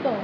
गो।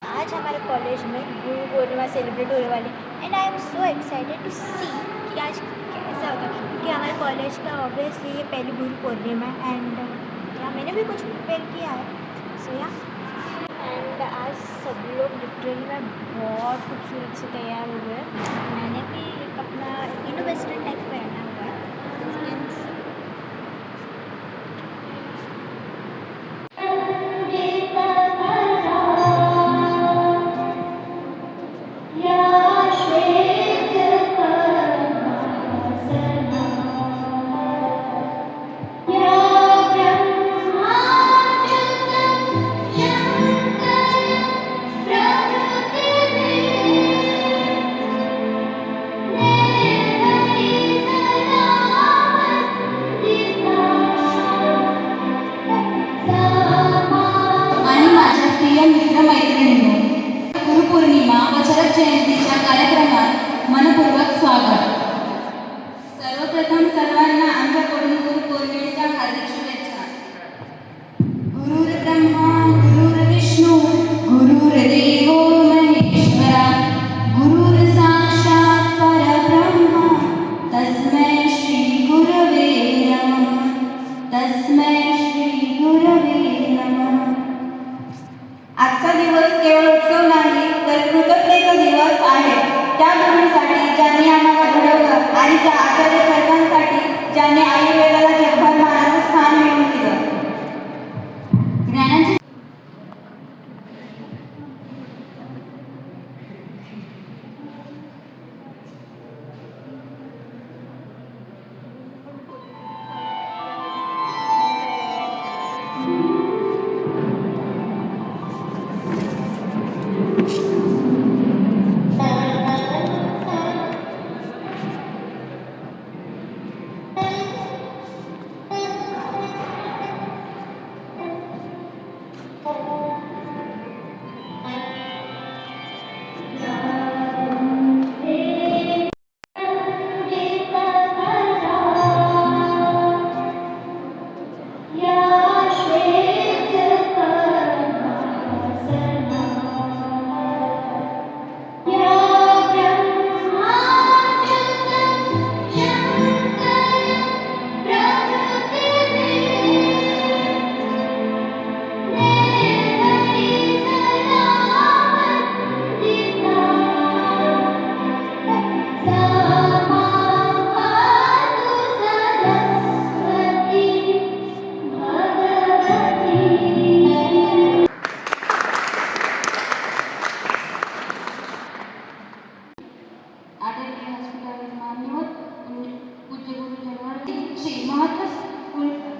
आज हमारे कॉलेज में गुरु पूर्णिमा सेलिब्रेट होने वाली and I am so excited to see कि आज कैसा होगा, क्योंकि हमारे कॉलेज का ऑब्वियसली ये पहली गुरु पूर्णिमा एंड या मैंने भी कुछ प्रिपेयर किया है सो या। एंड आज सब लोग लिटरली में बहुत खूबसूरत से तैयार हुए हैं। मैंने भी एक अपना इंडो वेस्टर्न टाइप पहना हुआ है। गुरुपौर्णिमा व शरद जयंतीच्या कार्यक्रमात मनपूर्वक स्वागत। सर्वप्रथम सर्वांना आमच्याकडून गुरुपौर्णिमेच्या हार्दिक शुभेच्छा। गुरुर्ब्रह्मा गुरुर्विष्णू गुरुर्देवो महेश्वरा गुरुर्साक्षात् परब्रह्म तस्मै श्री गुरवे नमः। तस्मै श्री गुरवे नमः। आजचा दिवस केवळ उत्सव नाही तर कृतज्ञतेचा दिवस आहे त्या गुरूंसाठी ज्यांनी आम्हाला घडवलं आणि त्या आचार्य चरकांसाठी ज्यांनी आयुर्वेदाला जगभर मानाचं स्थान मिळवून दिलं। ज्ञानाची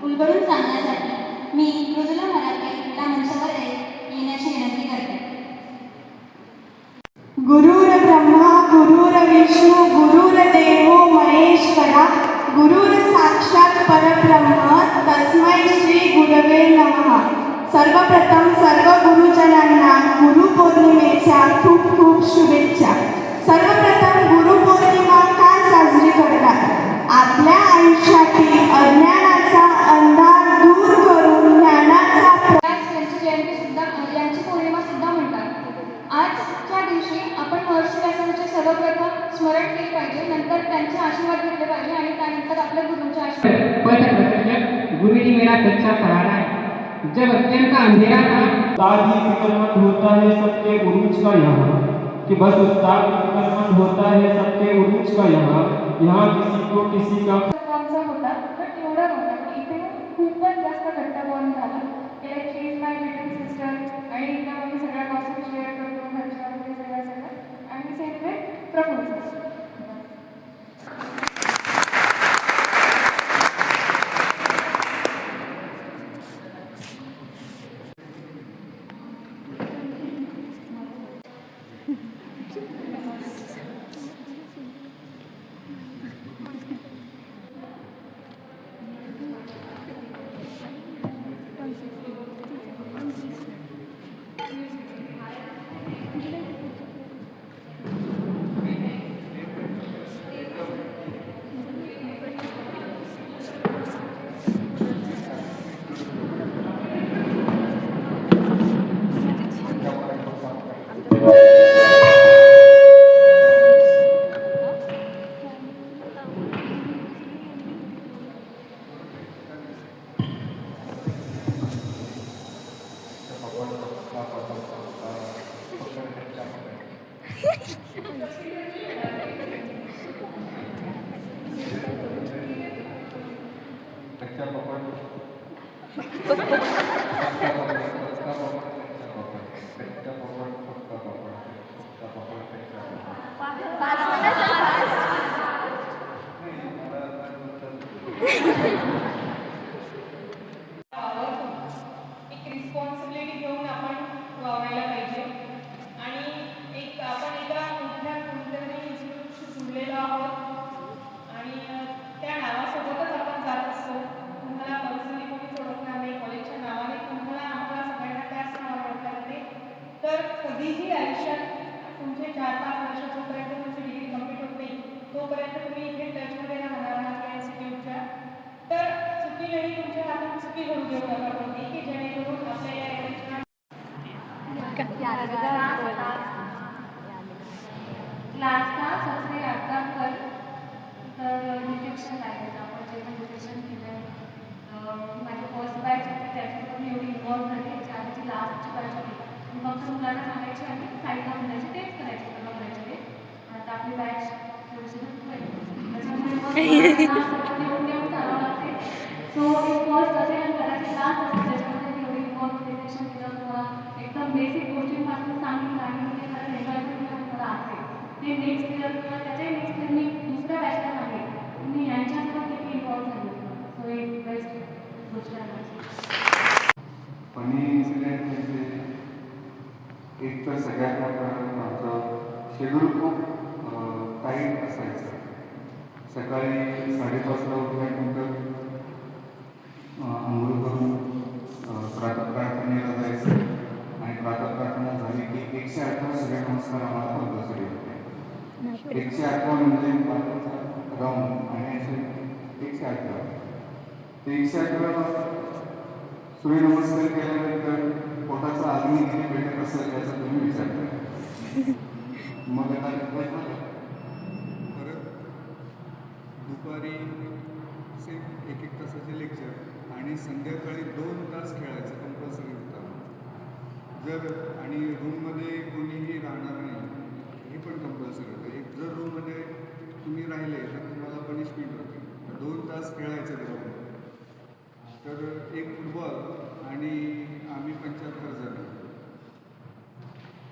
कुलगुरून सांगण्यासाठी मी मृदुला मराठे या मंचावर येण्याची विनंती करते। गुरुर्ब्रह्मा गुरुर्विष्णू गुरुर्देवो महेश्वरा गुरुर्साक्षात् परब्रह्म तस्मै श्री गुरवे नमः। सर्वप्रथम सर्व गुरुजनांना गुरुपौर्णिमेच्या खूप खूप शुभेच्छा। सर्वप्रथम गुरुपौर्णिमा का साजरी करतात? आपल्या आयुष्यातील अज्ञानाचा अंधार दूर करून ज्ञानाचा यांची जयंती सुद्धा यांची पौर्णिमा सुद्धा म्हणतात। आजच्या दिवशी आपण महर्षी व्यासांचे सर्वप्रथम स्मरण केले पाहिजे, नंतर त्यांचे आशीर्वाद घेतले पाहिजे आणि त्यानंतर आपल्या गुरूंचे आशीर्वाद। गुरु ही मेरा सच्चा सहारा है। जब अत्यंत अंधेरा था दादी फिक्रमंद होता है सबके उरूज का यहाँ, कि बस उस्ताद फिक्रमंद होता है सबके उरूज का यहाँ किसी को किसी का आमचा होता पण एवढा नव्हता की इथे खूपच जास्त घट्ट बॉन्ड झाला। शी इज माय लिटिल सिस्टर आणि इथे आम्ही सगळ्या गॉसिप शेअर करतो घरच्या वगैरे सगळं आणि सेम वे प्रपोज। कच्चा पपड कच्चा पपड पक्का पपड पक्का पपड कच्चा पपड पाच मिनिटं पाच. नाही मला काय बोलतात एक रिस्पॉन्सिबिलिटी घेऊन आपण वागायला पाहिजे आणि एक आपण एका मोठ्या कोणत्यातरी इन्स्टिट्यूटशी जुळलेलो आहोत आणि त्या नावासोबतच आपण जात असतो. तुम्हाला पर्सनली कोणीच ओळखणार नाही, कॉलेजच्या नावाने तुम्हाला आम्हाला सगळ्यांना त्याच नावाने ओळखणार नाही. तर कधीही आयुष्यात तुमचे 4-5 वर्ष जोपर्यंत तुमची डिग्री कंप्लीट होत नाही तोपर्यंत तुम्ही इथे टचमध्ये राहणार आहात या इन्स्टिट्यूटच्या. तर चुकीलाही तुमच्या हातून चुकी होऊ देऊ नका कोणती की जेणेकरून आपल्या या एवढ्या क्लास का सबसे यादगार पल तर डिफेक्शन लागायचं. आपण जेव्हा डिफेक्शन केलं माझी फर्स्ट बॅच होती त्याच्यात मी एवढी इन्व्हॉल्व झाली. याच्या आधीची लास्टची बॅच होती मी फक्त मुलांना सांगायची आणि साईडला म्हणायचे तेच करायचे सगळं करायचे ते. आता आपली बॅच थोडीशी त्याच्यामुळे मग येऊन येऊन चालावं लागते. सो एक फर्स्ट असेल आणि कदाचित लास्ट असेल त्याच्यामध्ये मी एवढी इन्व्हॉल्व डिफेक्शन केलं तुम्हाला एकदम बेसिक गोष्टींपासून सांगितलं आणि मी ते खरं एन्जॉयमेंट मला आहे ते नेक्स्ट इयर किंवा त्याच्याही नेक्स्ट इयर मी दुसऱ्या बॅचला सांगेन मी यांच्यासोबत किती इन्व्हॉल्व झाली. सो एक बेस्ट गोष्ट आहे. फनी इन्सिडेंट म्हणजे एक तर सगळ्यात मोठं आमचं शेड्यूल खूप टाईट असायचं. सकाळी 5:30ला उठल्यानंतर आंघोळ करून प्रार्थनेला जायचं आणि प्रार्थना झाली की 108 सूर्यनमस्कार आम्हाला कंपल्सरी होते. 108 म्हणजे पाठीचा राऊंड आणि असे 108 ते 108 सूर्यनमस्कार केल्यानंतर पोटाचा अग्नी किती भेटत असेल याचा तुम्ही विचार करा. मग आता परत दुपारी सेम 1-1 तासाचे लेक्चर आणि संध्याकाळी 2 तास खेळायचं कंपल्सरी होता. जर आणि रूममध्ये कोणीही राहणार नाही हे पण कंपल्सरी होतं. एक जर रूममध्ये तुम्ही राहिले तर तुम्हाला पनिशमेंट होते. 2 तास खेळायचं ग्राउंड. तर एक फुटबॉल आणि आम्ही 75 जण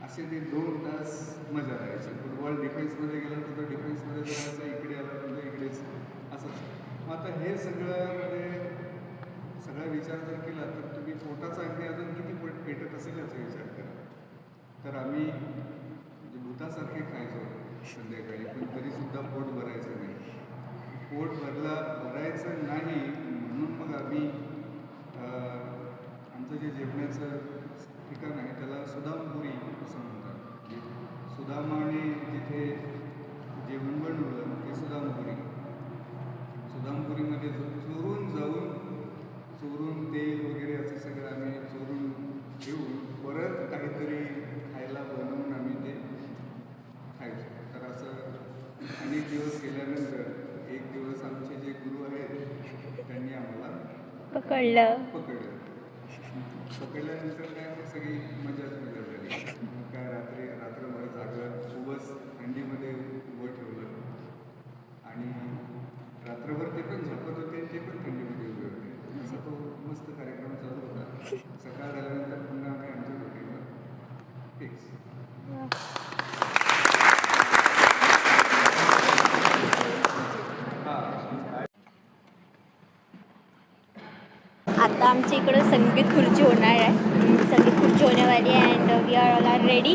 असे ते 2 तास मजा करायची. फुटबॉल डिफेन्समध्ये गेला तर डिफेन्समध्ये जायचं, इकडे आला तर इकडेच असंच. मग आता हे सगळ्यामध्ये सगळा विचार जर केला तर तुम्ही पोटाचा अगदी अजून किती पेटत असेल याचा विचार करा. तर आम्ही म्हणजे भूतासारखे खायचो संध्याकाळी पण तरीसुद्धा पोट भरायचं नाही. पोट भरायचं नाही म्हणून मग आम्ही आमचं जे जेवणाचं ठिकाण आहे त्याला सुदामपुरी असं म्हणतात. सुदामाने जिथे जेवण बनवलं ते सुदामपुरी. सुदामपुरीमध्ये चोरून जाऊन चोरून तेल वगैरे असं सगळं आम्ही चोरून घेऊन परत काहीतरी खायला बनवून आम्ही ते खायचो. तर असं अनेक दिवस केल्यानंतर एक दिवस आमचे जे गुरु आहेत त्यांनी आम्हाला पकडल्यानंतर काय मग सगळी मजाच मजा झाली. मग काय रात्रभर जागलं, खूपच थंडीमध्ये उभं ठेवलं आणि रात्रभर ते पण झोपत होते ते पण थंडीमध्ये उभे होते. असा तो मस्त कार्यक्रम चालू होता. सकाळ झाल्यानंतर पुन्हा आम्ही आमच्या रुटीनवर फिक्स. आता आमच्या इकडं संगीत खुर्ची होणार आहे. संगीत खुर्ची होने वाली है and we are all are ready.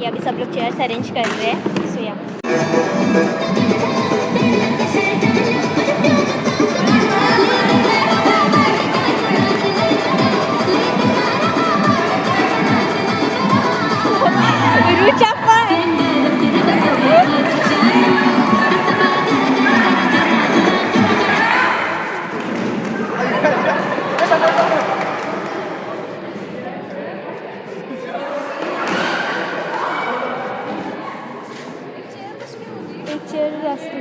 ये अभी सब लोग चेयर्स अरेंज कर रहे हैं. सो या पिक्चर जास्त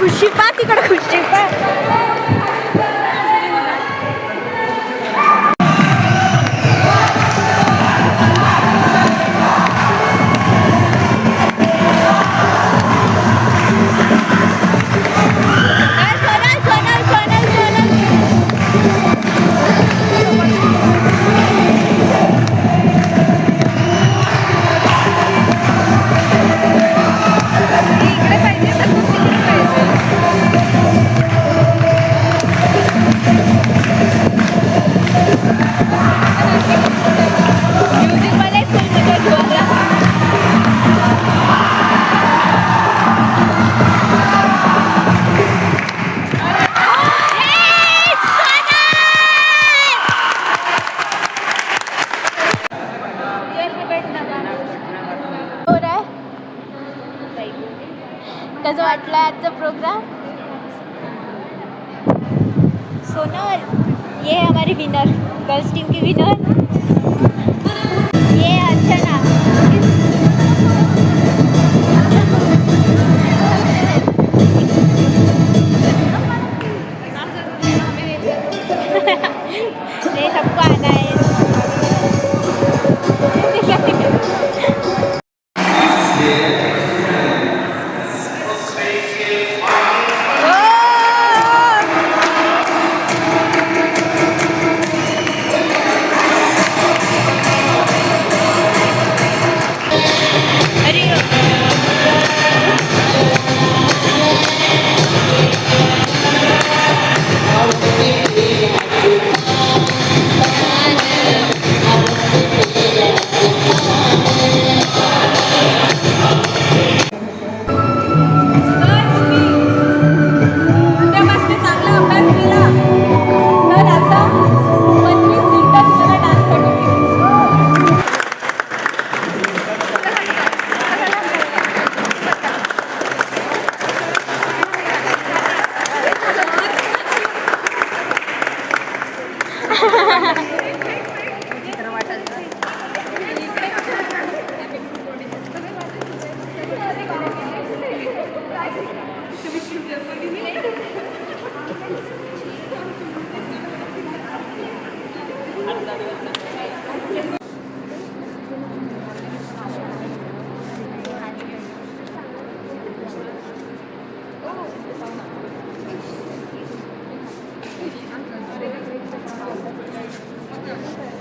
खुशी पा तिकडे खुशी पा. कसं वाटलं आजचा प्रोग्राम? सोनल, ये है हमारी विनर, गर्ल्स टीम की विनर. ये अर्चना. नहीं, सबको आना है.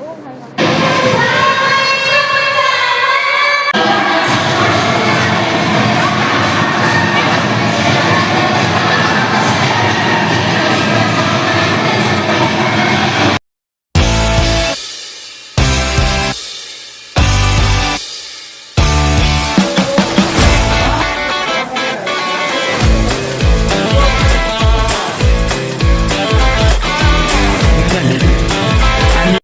Oh my God.